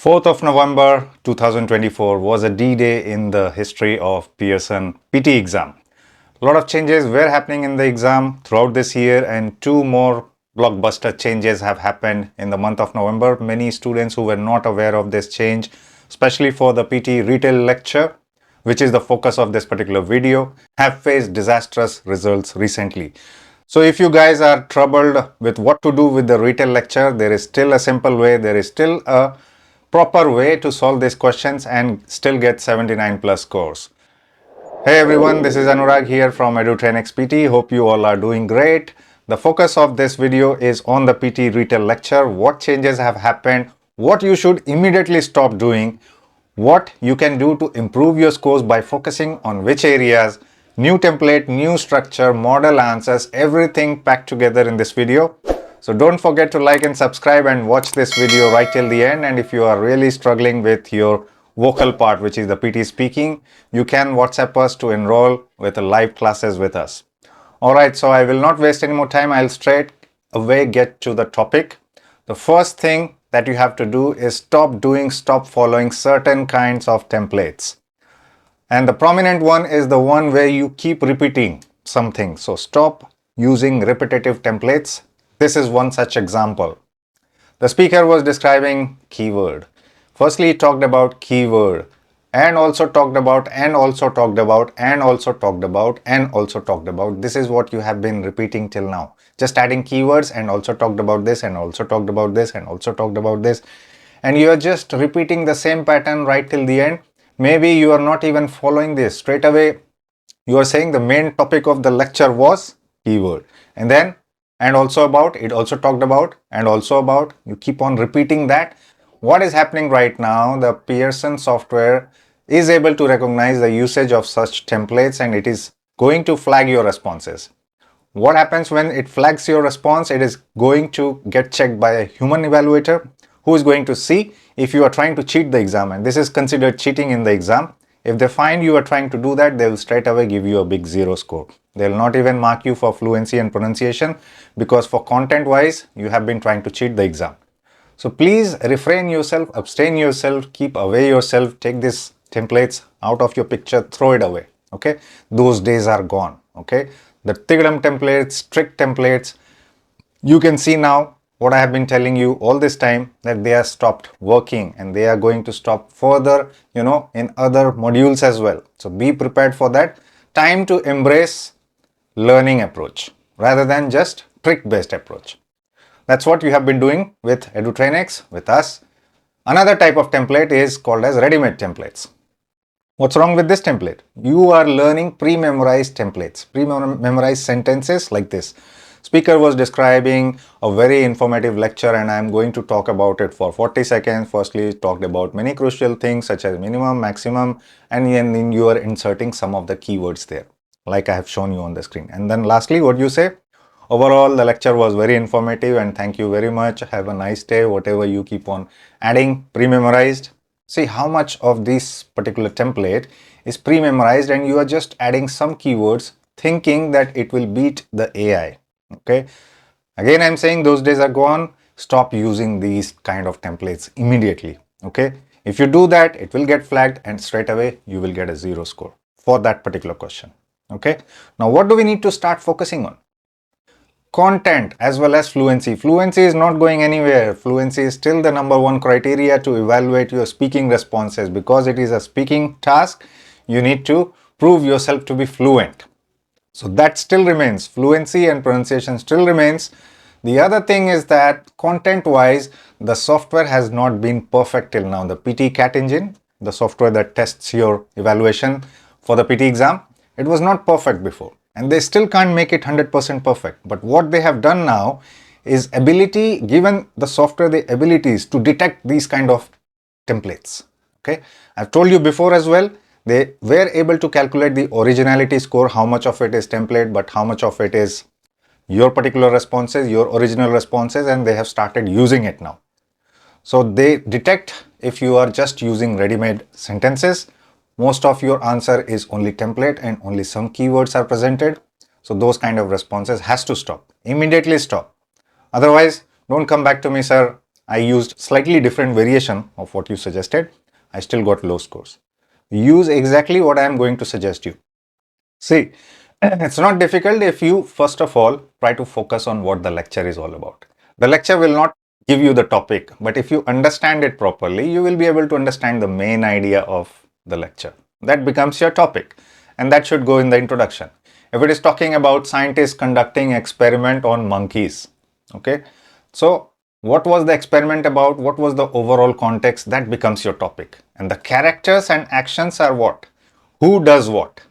4th of November 2024 was a D-Day in the history of Pearson PT exam. A lot of changes were happening in the exam throughout this year, and two more blockbuster changes have happened in the month of November. Many students who were not aware of this change, especially for the PTE Retell Lecture, which is the focus of this particular video, have faced disastrous results recently. So if you guys are troubled with what to do with the Retell Lecture, there is still a simple way, there is still a proper way to solve these questions and still get 79 plus scores. Hey everyone, this is Anurag here from Edutrainex PT. Hope you all are doing great. The focus of this video is on the PTE Retell Lecture, what changes have happened, what you should immediately stop doing, what you can do to improve your scores by focusing on which areas, new template, new structure, model answers, everything packed together in this video. So don't forget to like and subscribe and watch this video right till the end. And if you are really struggling with your vocal part, which is the PT speaking, you can WhatsApp us to enroll with a live classes with us. Alright, so I will not waste any more time. I'll straight away get to the topic. The first thing that you have to do is stop following certain kinds of templates. And the prominent one is the one where you keep repeating something. So stop using repetitive templates. This is one such example. The speaker was describing keyword. Firstly, he talked about keyword and also talked about and also talked about and also talked about and also talked about. This is what you have been repeating till now. Just adding keywords and also talked about this and also talked about this and also talked about this. And you are just repeating the same pattern right till the end. Maybe you are not even following this. Straight away, you are saying the main topic of the lecture was keyword. And then and also about, it also talked about, and also about, you keep on repeating that. What is happening right now, the Pearson software is able to recognize the usage of such templates and it is going to flag your responses. What happens when it flags your response? It is going to get checked by a human evaluator who is going to see if you are trying to cheat the exam, and this is considered cheating in the exam. If they find you are trying to do that, they will straight away give you a big 0 score. They will not even mark you for fluency and pronunciation because for content wise, you have been trying to cheat the exam. So please refrain yourself, abstain yourself, keep away yourself, take these templates out of your picture, throw it away. Okay, those days are gone. Okay, the Tigdam templates, strict templates, you can see now what I have been telling you all this time, that they are stopped working and they are going to stop further, in other modules as well. So be prepared for that. Time to embrace learning approach rather than just trick based approach. That's what you have been doing with Edutrainex, with us. Another type of template is called as ready-made templates. What's wrong with this template? You are learning pre-memorized templates, pre-memorized sentences like this. Speaker was describing a very informative lecture and I am going to talk about it for 40 seconds. Firstly, talked about many crucial things such as minimum, maximum, and then you are inserting some of the keywords there, like I have shown you on the screen. And then lastly, what you say? Overall, the lecture was very informative and thank you very much. Have a nice day. Whatever you keep on adding, pre-memorized. See how much of this particular template is pre-memorized and you are just adding some keywords thinking that it will beat the AI. Okay, again I'm saying those days are gone. Stop using these kind of templates immediately. Okay, if you do that, it will get flagged and straight away you will get a 0 score for that particular question. Okay, now what do we need to start focusing on? Content as well as fluency. Fluency is not going anywhere. Fluency is still the #1 criteria to evaluate your speaking responses. Because it is a speaking task, you need to prove yourself to be fluent. So that still remains. Fluency and pronunciation still remains. The other thing is that content wise, the software has not been perfect till now. The PT Cat Engine, the software that tests your evaluation for the PT exam, it was not perfect before. And they still can't make it 100% perfect. But what they have done now is given the software the abilities to detect these kind of templates. Okay, I've told you before as well, they were able to calculate the originality score, how much of it is template, but how much of it is your particular responses, your original responses, and they have started using it now. So they detect if you are just using ready-made sentences, most of your answer is only template and only some keywords are presented. So those kind of responses has to stop. Immediately stop. Otherwise, don't come back to me, sir. I used slightly different variation of what you suggested. I still got low scores. Use exactly what I am going to suggest you. See, it's not difficult if you first of all try to focus on what the lecture is all about. The lecture will not give you the topic, but if you understand it properly, you will be able to understand the main idea of the lecture. That becomes your topic, and that should go in the introduction. If it is talking about scientists conducting experiment on monkeys, okay, so what was the experiment about? What was the overall context? That becomes your topic. And the characters and actions are what? Who does what?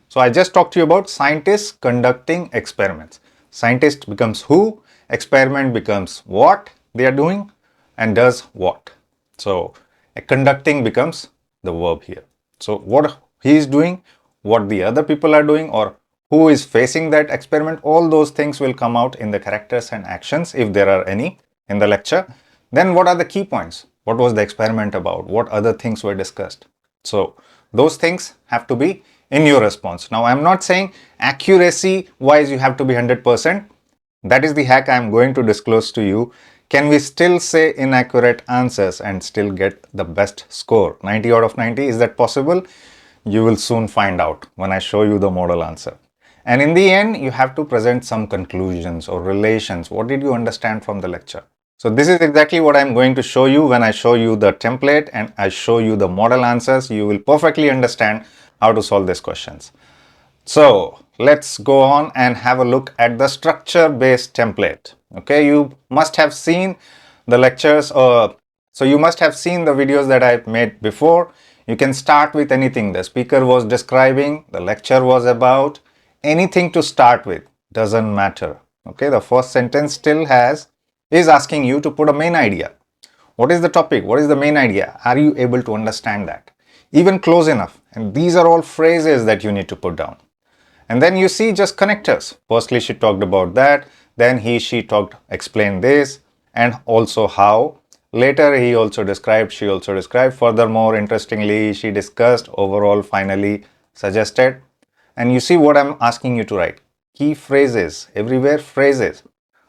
So I just talked to you about scientists conducting experiments. Scientist becomes who, experiment becomes what they are doing, and does what. So conducting becomes the verb here. So what he is doing, what the other people are doing, or who is facing that experiment, all those things will come out in the characters and actions if there are any in the lecture. Then what are the key points? What was the experiment about? What other things were discussed? So those things have to be in your response. Now I'm not saying accuracy wise you have to be 100%. That is the hack I am going to disclose to you. Can we still say inaccurate answers and still get the best score? 90 out of 90, is that possible? You will soon find out when I show you the model answer. And in the end, you have to present some conclusions or relations. What did you understand from the lecture? So this is exactly what I'm going to show you when I show you the template and I show you the model answers. You will perfectly understand how to solve these questions. So let's go on and have a look at the structure based template. Okay, you must have seen the lectures so you must have seen the videos that I've made before. You can start with anything the speaker was describing, the lecture was about, anything to start with, doesn't matter. Okay, the first sentence still is asking you to put a main idea. What is the topic? What is the main idea? Are you able to understand that? Even close enough. And these are all phrases that you need to put down. And then you see just connectors. Firstly, she talked about that. Then she explained this and also how. Later, he also described, she also described. Furthermore, interestingly, she discussed, overall, finally, suggested. And you see what I'm asking you to write. Key phrases, everywhere phrases.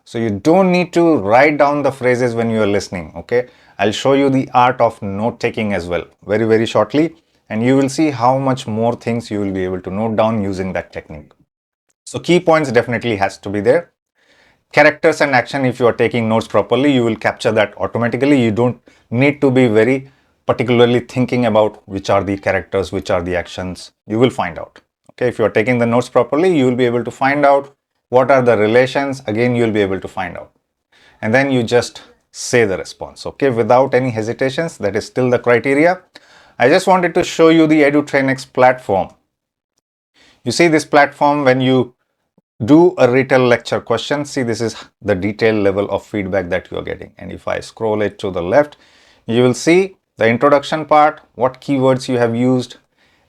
So you don't need to write down the phrases when you are listening, okay? I'll show you the art of note taking as well very, very shortly. And you will see how much more things you will be able to note down using that technique. So key points definitely has to be there. Characters and action, if you are taking notes properly, you will capture that automatically. You don't need to be very particularly thinking about which are the characters, which are the actions. You will find out. Okay, if you are taking the notes properly, you will be able to find out what are the relations. Again, you will be able to find out. And then you just say the response, okay, without any hesitations. That is still the criteria. I just wanted to show you the Edutrainex platform. You see this platform when you do a Retell lecture question. See, this is the detailed level of feedback that you are getting. And if I scroll it to the left, you will see the introduction part, what keywords you have used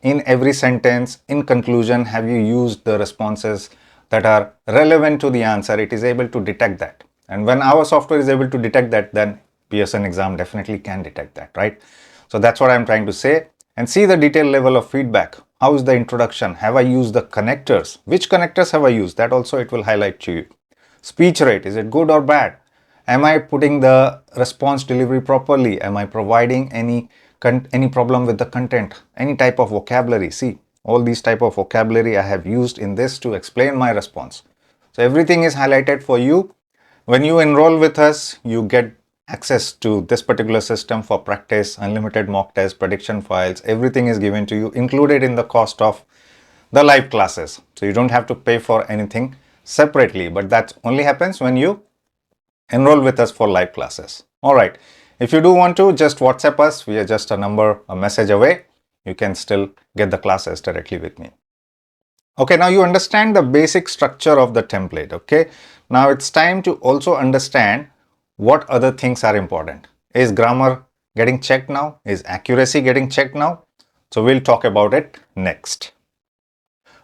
in every sentence. In conclusion, have you used the responses that are relevant to the answer? It is able to detect that. And when our software is able to detect that, then Pearson exam definitely can detect that, right? So that's what I'm trying to say. And see the detailed level of feedback. How is the introduction? Have I used the connectors? Which connectors have I used? That also it will highlight to you. Speech rate, is it good or bad? Am I putting the response delivery properly? Am I providing any problem with the content? Any type of vocabulary? See, all these type of vocabulary I have used in this to explain my response. So everything is highlighted for you. When you enroll with us, you get access to this particular system for practice, unlimited mock tests, prediction files. Everything is given to you, included in the cost of the live classes. So you don't have to pay for anything separately, but that only happens when you enroll with us for live classes. All right. If you do want to, just WhatsApp us. We are just a message away. You can still get the classes directly with me. Okay, now you understand the basic structure of the template. Okay, now it's time to also understand what other things are important. Is grammar getting checked now? Is accuracy getting checked now? So we'll talk about it next.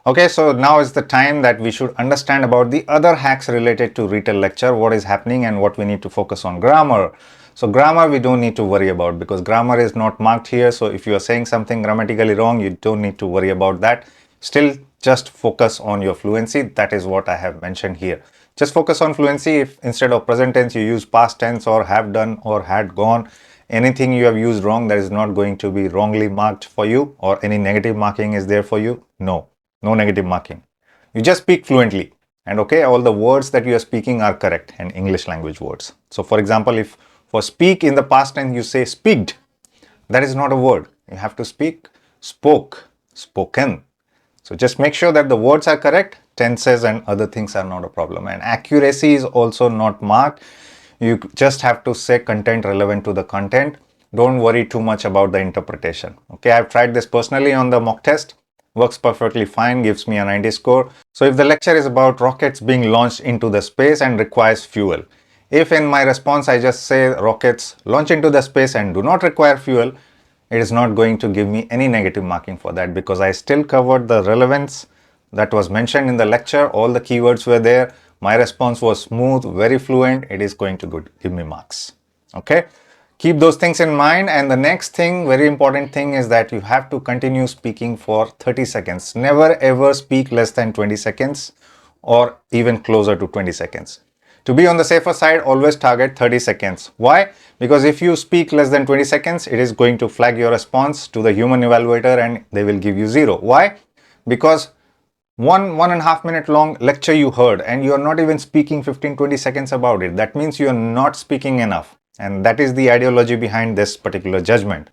Okay, so now is the time that we should understand about the other hacks related to Retell lecture, what is happening and what we need to focus on. Grammar. So grammar we don't need to worry about because grammar is not marked here. So if you are saying something grammatically wrong, you don't need to worry about that. Still just focus on your fluency. That is what I have mentioned here. Just focus on fluency. If instead of present tense you use past tense or have done or had gone, anything you have used wrong, that is not going to be wrongly marked for you, or any negative marking is there for you. No negative marking. You just speak fluently, and okay, all the words that you are speaking are correct and English language words. So for example, if for speak in the past tense you say speaked, that is not a word. You have to speak spoke, spoken. So just make sure that the words are correct. Tenses and other things are not a problem, and accuracy is also not marked. You just have to say content relevant to the content. Don't worry too much about the interpretation. Okay, I've tried this personally on the mock test. Works perfectly fine, gives me a 90 score. So if the lecture is about rockets being launched into the space and requires fuel, if in my response I just say rockets launch into the space and do not require fuel, it is not going to give me any negative marking for that, because I still covered the relevance that was mentioned in the lecture. All the keywords were there. My response was smooth, very fluent. It is going to give me marks. Okay, keep those things in mind. And the next thing, very important thing, is that you have to continue speaking for 30 seconds. Never ever speak less than 20 seconds or even closer to 20 seconds. To be on the safer side, always target 30 seconds. Why? Because if you speak less than 20 seconds, it is going to flag your response to the human evaluator and they will give you 0. Why? Because 1.5 minute long lecture you heard and you are not even speaking 15-20 seconds about it. That means you are not speaking enough. And that is the ideology behind this particular judgment.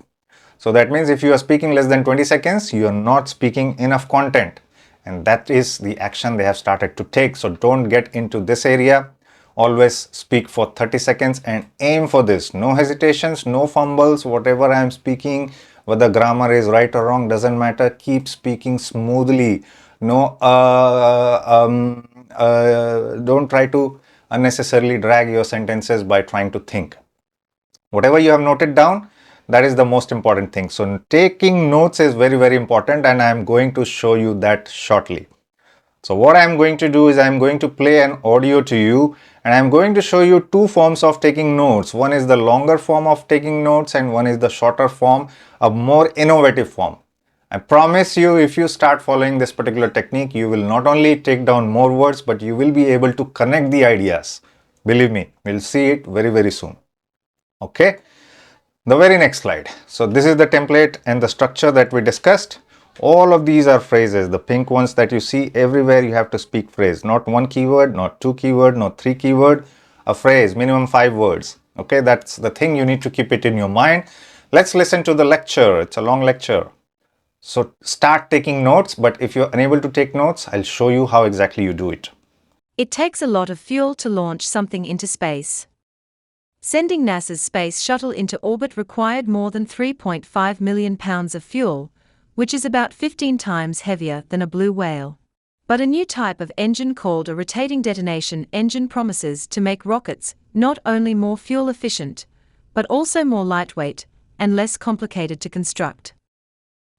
So that means if you are speaking less than 20 seconds, you are not speaking enough content. And that is the action they have started to take. So don't get into this area. Always speak for 30 seconds and aim for this. No hesitations, no fumbles. Whatever I am speaking, whether grammar is right or wrong, doesn't matter. Keep speaking smoothly. No, don't try to unnecessarily drag your sentences by trying to think. Whatever you have noted down, that is the most important thing. So taking notes is very, very important, and I am going to show you that shortly. So what I am going to do is I am going to play an audio to you, and I am going to show you two forms of taking notes. One is the longer form of taking notes and one is the shorter form, a more innovative form. I promise you, if you start following this particular technique, you will not only take down more words, but you will be able to connect the ideas. Believe me, we'll see it very, very soon. Okay, the very next slide. So this is the template and the structure that we discussed. All of these are phrases. The pink ones that you see, everywhere you have to speak phrase. Not one keyword, not two keyword, not three keyword. A phrase, minimum 5 words. Okay, that's the thing. You need to keep it in your mind. Let's listen to the lecture. It's a long lecture. So start taking notes, but if you're unable to take notes, I'll show you how exactly you do it. It takes a lot of fuel to launch something into space. Sending NASA's space shuttle into orbit required more than 3.5 million pounds of fuel, which is about 15 times heavier than a blue whale. But a new type of engine called a rotating detonation engine promises to make rockets not only more fuel efficient, but also more lightweight and less complicated to construct.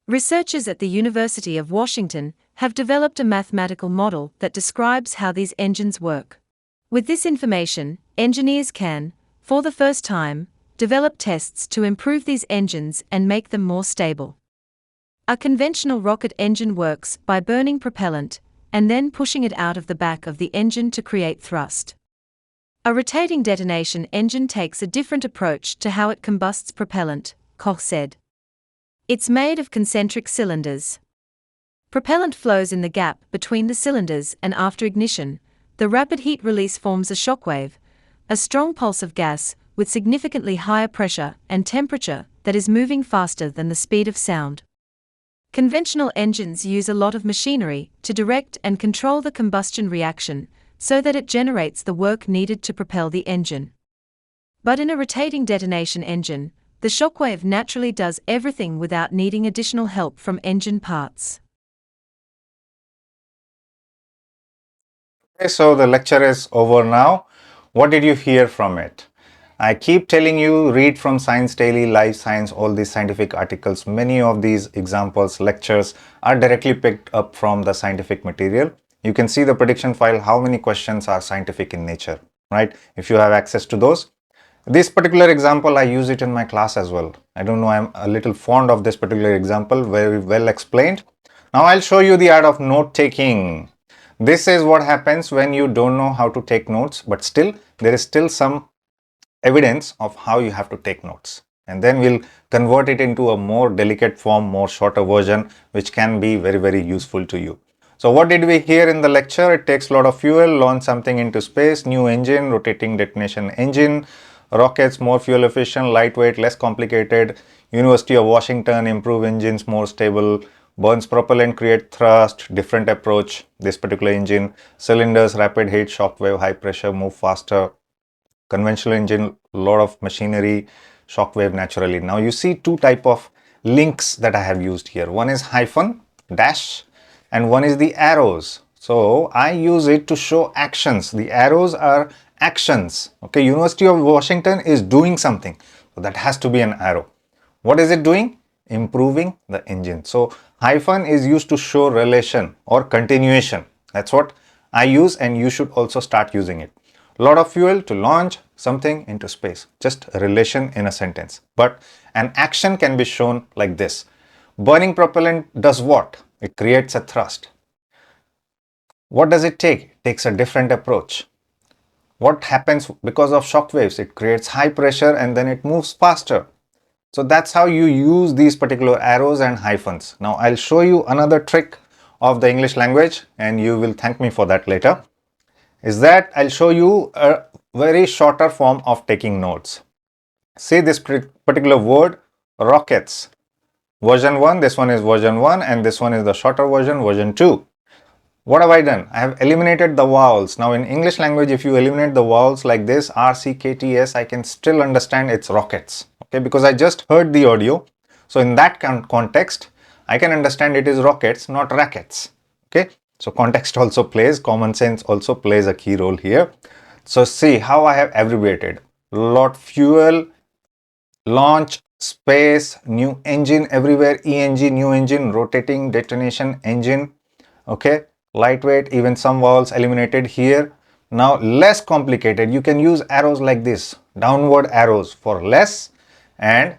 Researchers at the University of Washington have developed a mathematical model that describes how these engines work. With this information, engineers can, for the first time, develop tests to improve these engines and make them more stable. A conventional rocket engine works by burning propellant and then pushing it out of the back of the engine to create thrust. A rotating detonation engine takes a different approach to how it combusts propellant, Koch said. It's made of concentric cylinders. Propellant flows in the gap between the cylinders, and after ignition, the rapid heat release forms a shockwave, a strong pulse of gas with significantly higher pressure and temperature that is moving faster than the speed of sound. Conventional engines use a lot of machinery to direct and control the combustion reaction so that it generates the work needed to propel the engine. But in a rotating detonation engine, the shockwave naturally does everything without needing additional help from engine parts. Okay, so the lecture is over now. What did you hear from it? I keep telling you, read from Science Daily, Life Science, all these scientific articles. Many of these examples, lectures are directly picked up from the scientific material. You can see the prediction file, how many questions are scientific in nature, right? If you have access to those. This particular example, I use it in my class as well. I don't know, I'm a little fond of this particular example, very well explained. Now I'll show you the art of note taking. This is what happens when you don't know how to take notes, but still there is still some evidence of how you have to take notes. And then we'll convert it into a more delicate form, more shorter version, which can be very, very useful to you. So what did we hear in the lecture? It takes a lot of fuel, launch something into space, new engine, rotating detonation engine, rockets, more fuel efficient, lightweight, less complicated, University of Washington, improve engines, more stable, burns propellant, create thrust, different approach, this particular engine, cylinders, rapid heat, shock wave, high pressure, move faster, conventional engine, lot of machinery, shock wave naturally. Now you see two type of links that I have used here. One is hyphen, dash, and one is the arrows. So I use it to show actions. The arrows are actions. Okay, University of Washington is doing something. So that has to be an arrow. What is it doing? Improving the engine. So hyphen is used to show relation or continuation. That's what I use, and you should also start using it. Lot of fuel to launch something into space. Just a relation in a sentence. But an action can be shown like this. Burning propellant does what? It creates a thrust. What does it take? It takes a different approach. What happens because of shock waves? It creates high pressure and then it moves faster. So that's how you use these particular arrows and hyphens. Now I'll show you another trick of the English language, and you will thank me for that later. Is that I'll show you a very shorter form of taking notes. See this particular word, rockets. Version 1, this one is version 1, and this one is the shorter version, version 2. What have I done? I have eliminated the vowels. Now in English language, if you eliminate the vowels like this, R, C, K, T, S, I can still understand it's rockets. Okay, because I just heard the audio. So in that context, I can understand it is rockets, not rackets. Okay, so context also plays, common sense also plays a key role here. So see how I have abbreviated. Lot fuel, launch, space, new engine everywhere, ENG, new engine, rotating detonation engine. Okay, lightweight, even some vowels eliminated here. Now less complicated, you can use arrows like this, downward arrows for less, and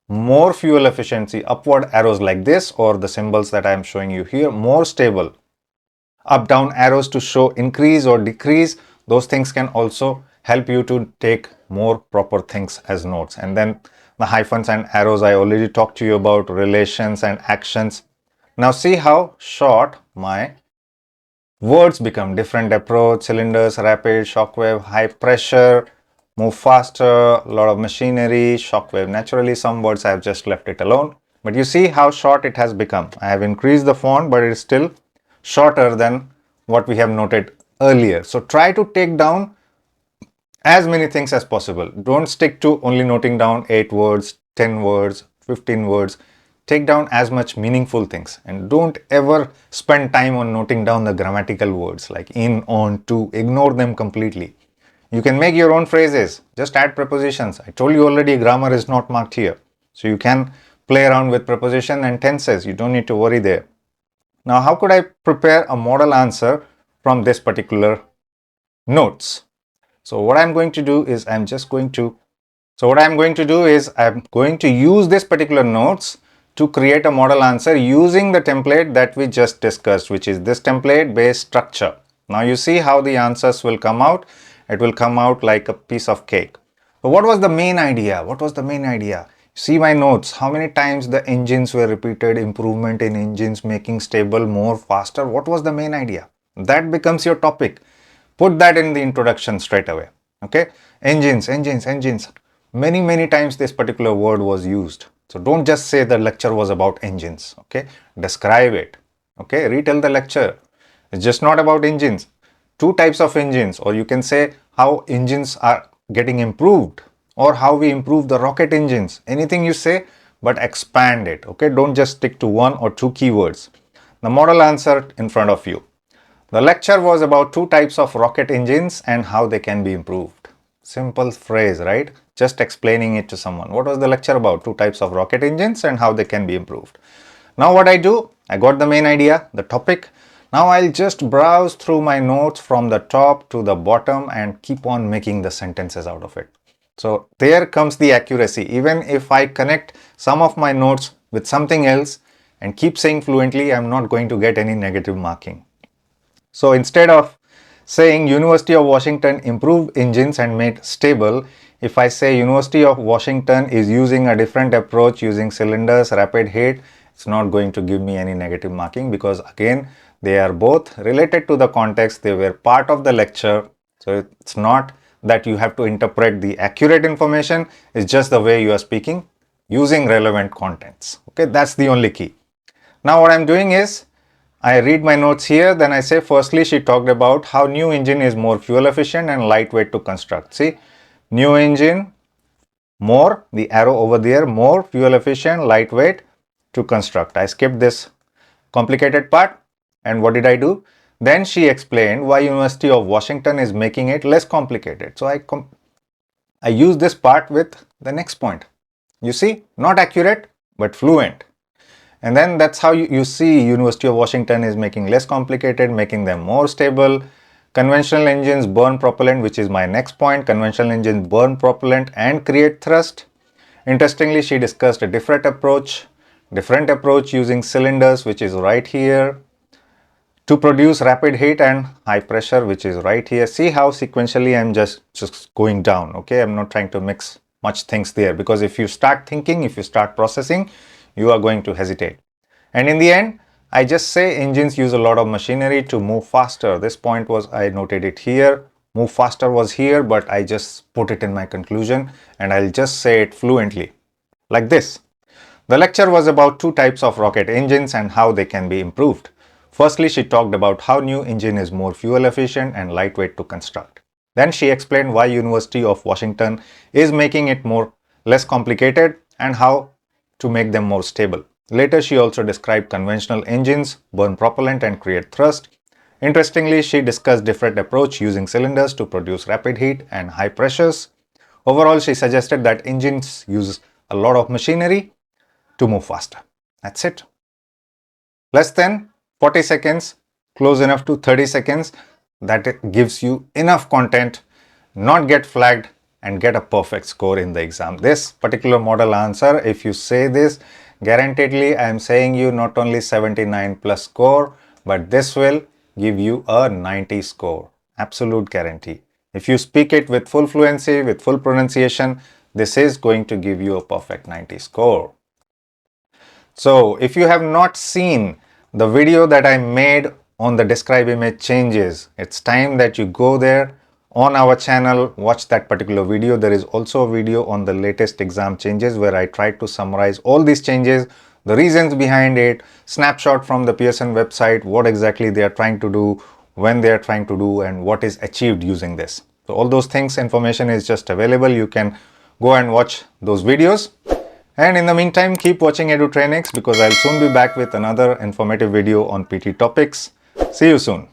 more fuel efficiency, upward arrows like this, or the symbols that I am showing you here, more stable. Up down arrows to show increase or decrease. Those things can also help you to take more proper things as notes. And then the hyphens and arrows I already talked to you about, relations and actions. Now see how short my words become. Different approach, cylinders, rapid, shockwave, high pressure, move faster, a lot of machinery, shockwave. Naturally, some words I have just left it alone. But you see how short it has become. I have increased the font, but it is still shorter than what we have noted earlier. So try to take down as many things as possible. Don't stick to only noting down 8 words, 10 words, 15 words. Take down as much meaningful things, and don't ever spend time on noting down the grammatical words like in, on, to. Ignore them completely. You can make your own phrases. Just add prepositions. I told you already, grammar is not marked here. So you can play around with preposition and tenses. You don't need to worry there. Now, how could I prepare a model answer from this particular notes? So what I'm going to do is I'm going to use this particular notes to create a model answer using the template that we just discussed, which is this template based structure. Now you see how the answers will come out. It will come out like a piece of cake. So what was the main idea? See my notes, how many times the engines were repeated, improvement in engines, making stable, more, faster. What was the main idea? That becomes your topic. Put that in the introduction straight away. Okay, engines. Many times this particular word was used. So don't just say the lecture was about engines. Okay, describe it. Okay, retell the lecture. It's just not about engines. Two types of engines, or you can say how engines are getting improved, or how we improve the rocket engines. Anything you say, but expand it. Okay, don't just stick to one or two keywords. The model answer in front of you. The lecture was about two types of rocket engines and how they can be improved. Simple phrase, right? Just explaining it to someone. What was the lecture about? Two types of rocket engines and how they can be improved. Now what I do, I got the main idea, the topic. Now I'll just browse through my notes from the top to the bottom and keep on making the sentences out of it. So there comes the accuracy. Even if I connect some of my notes with something else and keep saying fluently, I'm not going to get any negative marking. So instead of saying University of Washington improved engines and made stable, if I say University of Washington is using a different approach using cylinders, rapid heat, it's not going to give me any negative marking, because again, they are both related to the context. They were part of the lecture. So it's not that you have to interpret the accurate information. It's just the way you are speaking using relevant contents. Okay, that's the only key. Now what I'm doing is, I read my notes here, then I say firstly she talked about how new engine is more fuel efficient and lightweight to construct. See, new engine, more, the arrow over there, more fuel efficient, lightweight to construct. I skipped this complicated part, and what did I do? Then she explained why University of Washington is making it less complicated. So I use this part with the next point. You see, not accurate but fluent. And then that's how you see University of Washington is making less complicated, making them more stable. Conventional engines burn propellant, which is my next point. Conventional engines burn propellant and create thrust. Interestingly, she discussed a different approach using cylinders, which is right here, to produce rapid heat and high pressure, which is right here. See how sequentially I'm just going down. Okay, I'm not trying to mix much things there, because if you start thinking, if you start processing, you are going to hesitate. And in the end, I just say engines use a lot of machinery to move faster. This point was, I noted it here. Move faster was here, but I just put it in my conclusion, and I'll just say it fluently like this. The lecture was about two types of rocket engines and how they can be improved. Firstly, she talked about how new engine is more fuel efficient and lightweight to construct. Then she explained why University of Washington is making it less complicated and how to make them more stable. Later, she also described conventional engines, burn propellant and create thrust. Interestingly, she discussed different approach using cylinders to produce rapid heat and high pressures. Overall, she suggested that engines use a lot of machinery to move faster. That's it. Less than 40 seconds, close enough to 30 seconds. That gives you enough content, not get flagged and get a perfect score in the exam. This particular model answer, if you say this, guaranteedly I am saying you not only 79 plus score, but this will give you a 90 score. Absolute guarantee. If you speak it with full fluency, with full pronunciation, this is going to give you a perfect 90 score. So if you have not seen the video that I made on the describe image changes, it's time that you go there on our channel, watch that particular video. There is also a video on the latest exam changes where I tried to summarize all these changes, the reasons behind it, snapshot from the Pearson website, what exactly they are trying to do, when they are trying to do, and what is achieved using this. So all those things, information is just available. You can go and watch those videos. And in the meantime, keep watching Edutrainex, because I'll soon be back with another informative video on PT topics. See you soon.